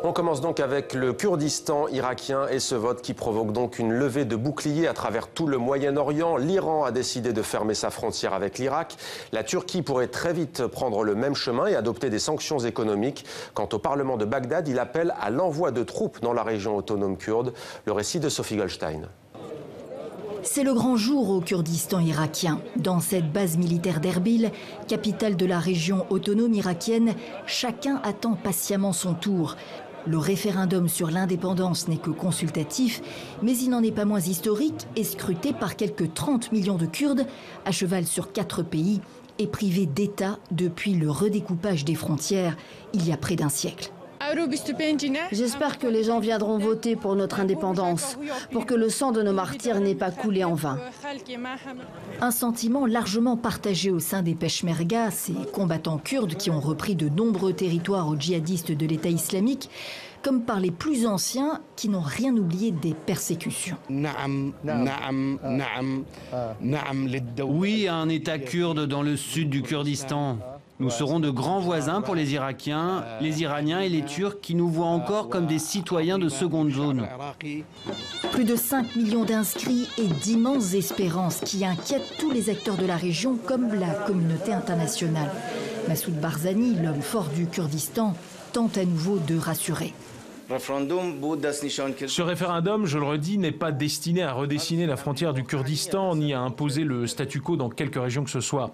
On commence donc avec le Kurdistan irakien et ce vote qui provoque donc une levée de boucliers à travers tout le Moyen-Orient. L'Iran a décidé de fermer sa frontière avec l'Irak. La Turquie pourrait très vite prendre le même chemin et adopter des sanctions économiques. Quant au Parlement de Bagdad, il appelle à l'envoi de troupes dans la région autonome kurde. Le récit de Sophie Goldstein. C'est le grand jour au Kurdistan irakien. Dans cette base militaire d'Erbil, capitale de la région autonome irakienne, chacun attend patiemment son tour. Le référendum sur l'indépendance n'est que consultatif, mais il n'en est pas moins historique et scruté par quelques 30 millions de Kurdes, à cheval sur 4 pays et privés d'État depuis le redécoupage des frontières il y a près d'un siècle. J'espère que les gens viendront voter pour notre indépendance, pour que le sang de nos martyrs n'ait pas coulé en vain. Un sentiment largement partagé au sein des Peshmerga, ces combattants kurdes qui ont repris de nombreux territoires aux djihadistes de l'État islamique, comme par les plus anciens qui n'ont rien oublié des persécutions. Oui à un État kurde dans le sud du Kurdistan. Nous serons de grands voisins pour les Irakiens, les Iraniens et les Turcs qui nous voient encore comme des citoyens de seconde zone. Plus de 5 millions d'inscrits et d'immenses espérances qui inquiètent tous les acteurs de la région comme la communauté internationale. Massoud Barzani, l'homme fort du Kurdistan, tente à nouveau de rassurer. Ce référendum, je le redis, n'est pas destiné à redessiner la frontière du Kurdistan ni à imposer le statu quo dans quelque région que ce soit.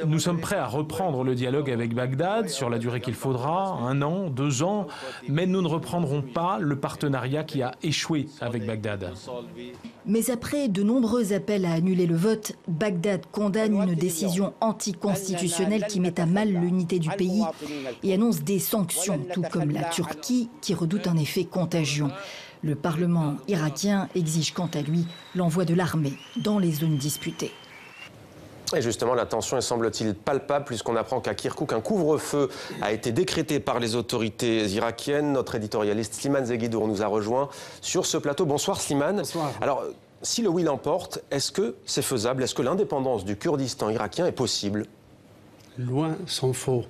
Nous sommes prêts à reprendre le dialogue avec Bagdad sur la durée qu'il faudra, 1 an, 2 ans, mais nous ne reprendrons pas le partenariat qui a échoué avec Bagdad. Mais après de nombreux appels à annuler le vote, Bagdad condamne une décision anticonstitutionnelle qui met à mal l'unité du pays et annonce des sanctions, tout comme la Turquie qui redoute un effet contagion. Le Parlement irakien exige quant à lui l'envoi de l'armée dans les zones disputées. Et justement, la tension est semble-t-il palpable puisqu'on apprend qu'à Kirkouk, un couvre-feu a été décrété par les autorités irakiennes. Notre éditorialiste Slimane Zeguidour nous a rejoint sur ce plateau. Bonsoir Slimane. Bonsoir. Alors, si le oui l'emporte, est-ce que c'est faisable? Est-ce que l'indépendance du Kurdistan irakien est possible? Loin s'en faut,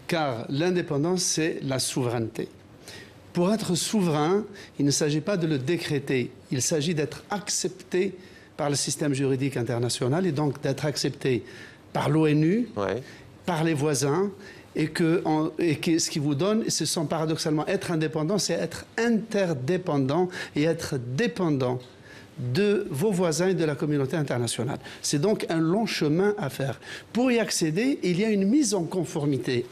car l'indépendance, c'est la souveraineté. Pour être souverain, il ne s'agit pas de le décréter, il s'agit d'être accepté par le système juridique international et donc d'être accepté par l'ONU, par les voisins, et que ce qui vous donne, ce sont paradoxalement être indépendant, c'est être interdépendant et être dépendant de vos voisins et de la communauté internationale. C'est donc un long chemin à faire. Pour y accéder, il y a une mise en conformité,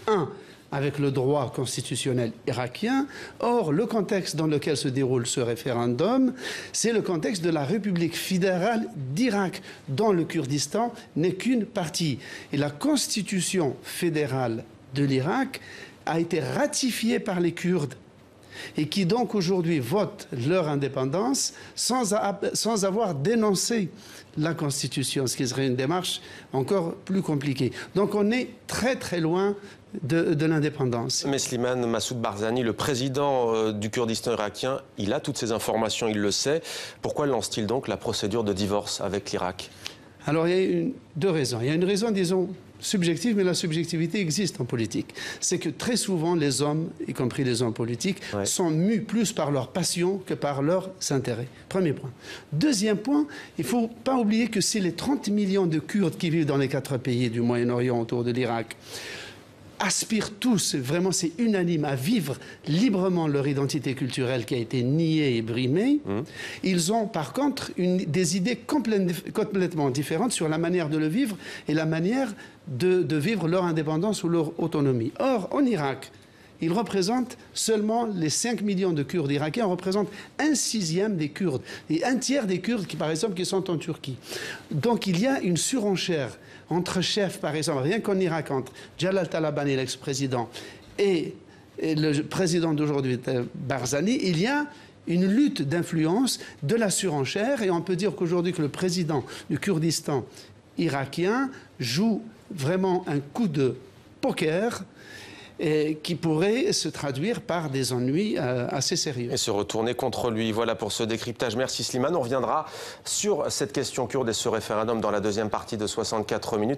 avec le droit constitutionnel irakien. Or, le contexte dans lequel se déroule ce référendum, c'est le contexte de la République fédérale d'Irak, dont le Kurdistan n'est qu'une partie. Et la constitution fédérale de l'Irak a été ratifiée par les Kurdes et qui donc aujourd'hui votent leur indépendance sans avoir dénoncé la Constitution, ce qui serait une démarche encore plus compliquée. Donc on est très très loin de l'indépendance. Mais Slimane Massoud Barzani, le président du Kurdistan irakien, il a toutes ces informations, il le sait. Pourquoi lance-t-il donc la procédure de divorce avec l'Irak? Alors il y a deux raisons. Il y a une raison, disons, subjective, mais la subjectivité existe en politique. C'est que très souvent, les hommes, y compris les hommes politiques, sont mus plus par leur passion que par leurs intérêts. Premier point. Deuxième point, il ne faut pas oublier que c'est les 30 millions de Kurdes qui vivent dans les 4 pays du Moyen-Orient autour de l'Irak aspirent tous, vraiment c'est unanime, à vivre librement leur identité culturelle qui a été niée et brimée. Ils ont par contre des idées complètement différentes sur la manière de le vivre et la manière de vivre leur indépendance ou leur autonomie. Or, en Irak, ils représentent seulement les 5 millions de Kurdes irakiens, représentent 1/6 des Kurdes et 1/3 des Kurdes qui, par exemple, qui sont en Turquie. Donc il y a une surenchère entre chefs, par exemple, rien qu'en Irak, entre Jalal Talabani, l'ex-président, et le président d'aujourd'hui, Barzani, il y a une lutte d'influence de la surenchère et on peut dire qu'aujourd'hui que le président du Kurdistan irakien joue vraiment un coup de poker qui pourrait se traduire par des ennuis assez sérieux. Et se retourner contre lui. Voilà pour ce décryptage. Merci Slimane. On reviendra sur cette question kurde et ce référendum dans la deuxième partie de 64 minutes.